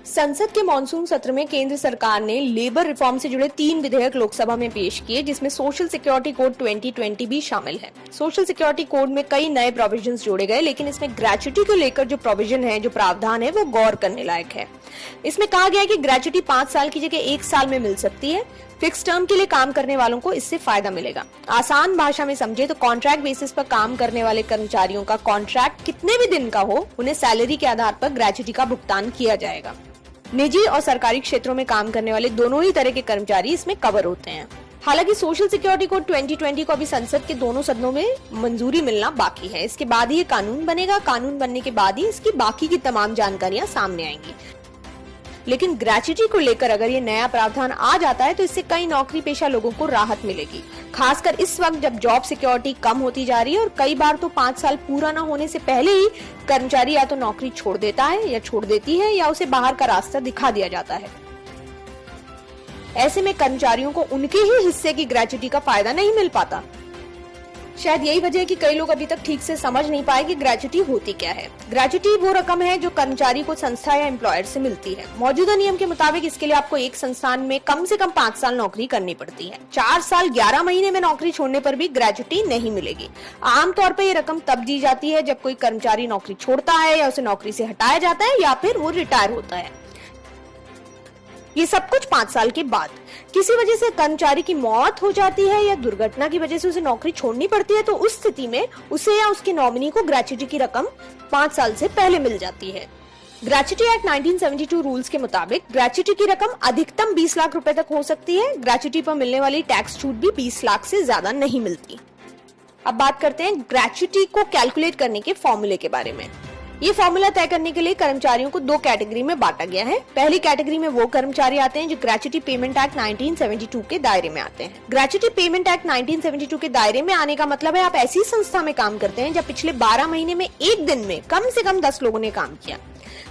संसद के मॉनसून सत्र में केंद्र सरकार ने लेबर रिफॉर्म से जुड़े 3 विधेयक लोकसभा में पेश किए, जिसमें सोशल सिक्योरिटी कोड 2020 भी शामिल है। सोशल सिक्योरिटी कोड में कई नए प्रोविजंस जोड़े गए, लेकिन इसमें ग्रेच्युटी को लेकर जो प्रोविजन है, जो प्रावधान है, वो गौर करने लायक है। इसमें कहा गया है कि ग्रेच्युटी 5 साल की जगह 1 साल में मिल सकती है। फिक्स टर्म के लिए काम करने वालों को इससे फायदा मिलेगा। आसान भाषा में समझे तो कॉन्ट्रैक्ट बेसिस पर काम करने वाले कर्मचारियों का कॉन्ट्रैक्ट कितने भी दिन का हो, उन्हें सैलरी के आधार पर ग्रेच्युटी का भुगतान किया जाएगा। निजी और सरकारी क्षेत्रों में काम करने वाले दोनों ही तरह के कर्मचारी इसमें कवर होते हैं। हालांकि सोशल सिक्योरिटी कोड 2020 को अभी संसद के दोनों सदनों में मंजूरी मिलना बाकी है। इसके बाद ही ये कानून बनेगा। कानून बनने के बाद ही इसकी बाकी की तमाम जानकारियां सामने आएंगी। लेकिन ग्रेच्युटी को लेकर अगर ये नया प्रावधान आ जाता है तो इससे कई नौकरी पेशा लोगों को राहत मिलेगी, खासकर इस वक्त जब जॉब सिक्योरिटी कम होती जा रही है और कई बार तो 5 साल पूरा न होने से पहले ही कर्मचारी या तो नौकरी छोड़ देता है या छोड़ देती है या उसे बाहर का रास्ता दिखा दिया जाता है। ऐसे में कर्मचारियों को उनके ही हिस्से की ग्रेच्युटी का फायदा नहीं मिल पाता। शायद यही वजह है कि कई लोग अभी तक ठीक से समझ नहीं पाए कि ग्रेच्युटी होती क्या है। ग्रेच्युटी वो रकम है जो कर्मचारी को संस्था या एम्प्लॉयर से मिलती है। मौजूदा नियम के मुताबिक इसके लिए आपको एक संस्थान में कम से कम 5 साल नौकरी करनी पड़ती है। 4 साल 11 महीने में नौकरी छोड़ने पर भी ग्रेच्युटी नहीं मिलेगी। आमतौर पर ये रकम तब दी जाती है जब कोई कर्मचारी नौकरी छोड़ता है या उसे नौकरी से हटाया जाता है या फिर वो रिटायर होता है। ये सब कुछ 5 साल के बाद। किसी वजह से कर्मचारी की मौत हो जाती है या दुर्घटना की वजह से उसे नौकरी छोड़नी पड़ती है तो उस स्थिति में उसे या उसके नॉमिनी को ग्रेच्युटी की रकम 5 साल से पहले मिल जाती है। ग्रेच्युटी एक्ट 1972 रूल्स के मुताबिक ग्रेच्युटी की रकम अधिकतम 20 लाख रुपए तक हो सकती है। ग्रेच्युटी पर मिलने वाली टैक्स छूट भी 20 लाख से ज्यादा नहीं मिलती। अब बात करते हैं ग्रेच्युटी को कैलकुलेट करने के फॉर्मूले के बारे में। ये फॉर्मूला तय करने के लिए कर्मचारियों को 2 कैटेगरी में बांटा गया है। पहली कैटेगरी में वो कर्मचारी आते हैं जो ग्रेच्युटी पेमेंट एक्ट 1972 के दायरे में आते हैं। ग्रेच्युटी पेमेंट एक्ट 1972 के दायरे में आने का मतलब है आप ऐसी संस्था में काम करते हैं जब पिछले 12 महीने में एक दिन में कम से कम 10 लोगों ने काम किया।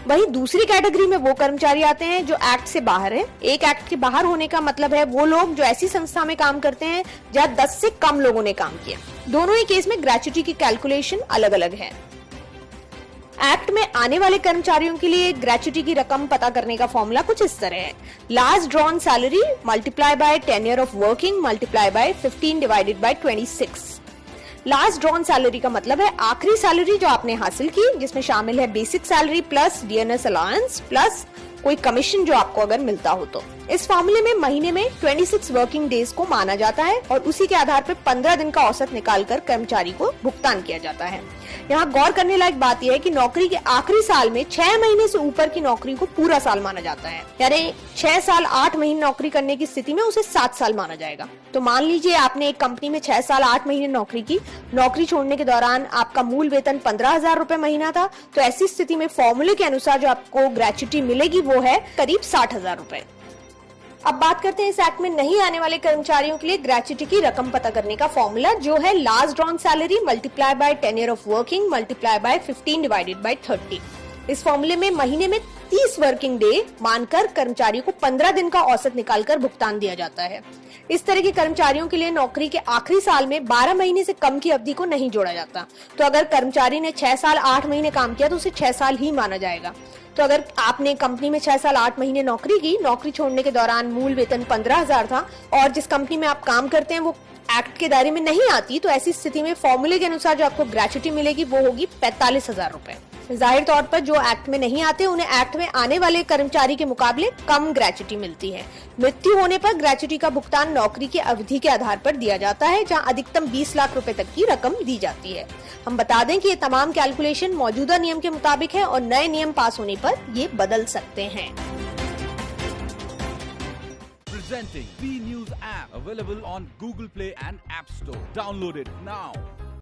वहीं दूसरी कैटेगरी में वो कर्मचारी आते हैं जो एक्ट से बाहर है। एक एक्ट के बाहर होने का मतलब है वो लोग जो ऐसी संस्था में काम करते हैं जहाँ 10 से कम लोगों ने काम किया। दोनों ही केस में ग्रेच्युटी की कैलकुलेशन अलग अलग है। एक्ट में आने वाले कर्मचारियों के लिए ग्रेच्युटी की रकम पता करने का फॉर्मूला कुछ इस तरह है। Last drawn salary multiply by tenure of working multiply by 15 divided by 26। Last drawn salary का मतलब है आखिरी सैलरी जो आपने हासिल की, जिसमें शामिल है basic salary plus DNS allowance plus कोई कमीशन जो आपको अगर मिलता हो तो। इस फॉर्मूले में महीने में 26 वर्किंग डेज को माना जाता है और उसी के आधार पर 15 दिन का औसत निकालकर कर्मचारी को भुगतान किया जाता है। यहाँ गौर करने लायक बात यह है कि नौकरी के आखिरी साल में 6 महीने से ऊपर की नौकरी को पूरा साल माना जाता है। यानी 6 साल 8 महीने नौकरी करने की स्थिति में उसे 7 साल माना जाएगा। तो मान लीजिए आपने एक कंपनी में 6 साल 8 महीने नौकरी की। नौकरी छोड़ने के दौरान आपका मूल वेतन 15,000 रुपए महीना था, तो ऐसी स्थिति में फॉर्मूले के अनुसार जो आपको ग्रेच्युटी मिलेगी वो है करीब 60,000 रुपए। अब बात करते हैं इस एक्ट में नहीं आने वाले कर्मचारियों के लिए ग्रेच्युटी की रकम पता करने का फॉर्मूला, जो है last drawn salary multiply by tenure of working multiply by 15 divided by 30। इस फॉर्मूले में महीने में 30 वर्किंग डे मानकर कर्मचारियों को 15 दिन का औसत निकालकर भुगतान दिया जाता है। इस तरह के कर्मचारियों के लिए नौकरी के आखिरी साल में 12 महीने से कम की अवधि को नहीं जोड़ा जाता। तो अगर कर्मचारी ने 6 साल 8 महीने काम किया तो उसे 6 साल ही माना जाएगा। तो अगर आपने कंपनी में 6 साल 8 महीने नौकरी की, नौकरी छोड़ने के दौरान मूल वेतन 15,000 था और जिस कंपनी में आप काम करते हैं वो एक्ट के दायरे में नहीं आती, तो ऐसी स्थिति में फॉर्मूले के अनुसार जो आपको ग्रेच्युटी मिलेगी वो होगी 45,000 रुपए। जाहिर तौर पर जो एक्ट में नहीं आते उन्हें एक्ट में आने वाले कर्मचारी के मुकाबले कम ग्रेच्युटी मिलती है। मृत्यु होने पर ग्रेच्युटी का भुगतान नौकरी की अवधि के आधार पर दिया जाता है, जहां अधिकतम 20 लाख रुपए तक की रकम दी जाती है। हम बता दें कि ये तमाम कैलकुलेशन मौजूदा नियम के मुताबिक है और नए नियम पास होने पर ये बदल सकते हैं। Presenting B News app available on Google Play and App Store. Download it now.